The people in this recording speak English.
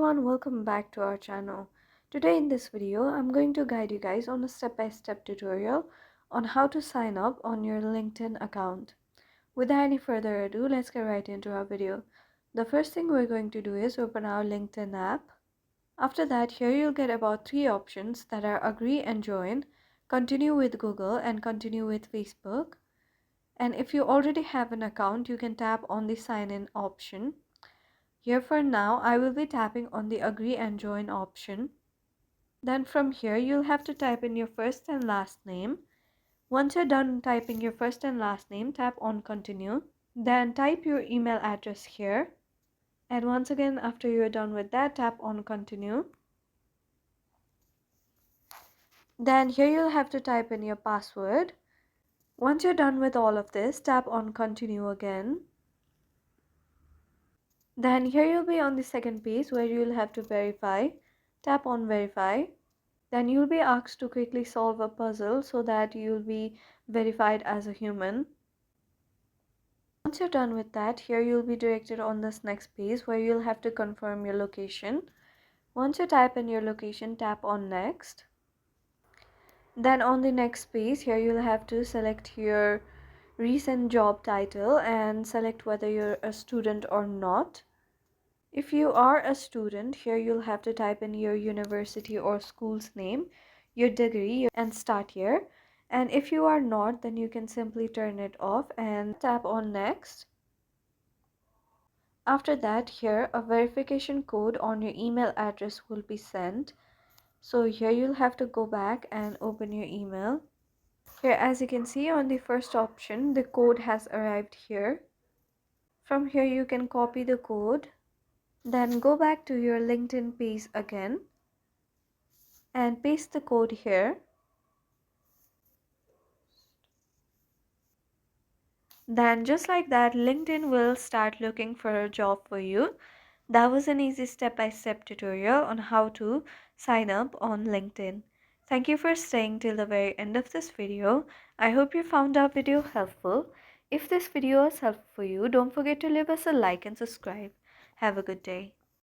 everyone, welcome back to our channel. Today in this video, I'm going to guide you guys on a step-by-step tutorial on how to sign up on your LinkedIn account. Without any further ado, let's get right into our video. The first thing we're going to do is open our LinkedIn app. After that, here you'll get about 3 options that are agree and join, continue with Google, and continue with Facebook. And if you already have an account, you can tap on the sign in option. Here for now, I will be tapping on the agree and join option. Then from here, you'll have to type in your first and last name. Once you're done typing your first and last name, tap on continue. Then type your email address here. And once again, after you're done with that, tap on continue. Then here you'll have to type in your password. Once you're done with all of this, tap on continue again. Then here you'll be on the second page where you'll have to verify. Tap on verify. Then you'll be asked to quickly solve a puzzle so that you'll be verified as a human. Once you're done with that, here you'll be directed on this next page where you'll have to confirm your location. Once you type in your location, tap on next. Then on the next page, here you'll have to select your recent job title and select whether you're a student or not. If you are a student, here you'll have to type in your university or school's name, your degree, and start year. And if you are not, then you can simply turn it off and tap on next. After that, here a verification code on your email address will be sent. So here you'll have to go back and open your email. Here, as you can see on the first option, the code has arrived here. From here you can copy the code. Then go back to your LinkedIn page again and paste the code here. Then just like that, LinkedIn will start looking for a job for you. That was an easy step-by-step tutorial on how to sign up on LinkedIn. Thank you for staying till the very end of this video. I hope you found our video helpful. If this video was helpful for you, don't forget to leave us a like and subscribe. Have a good day.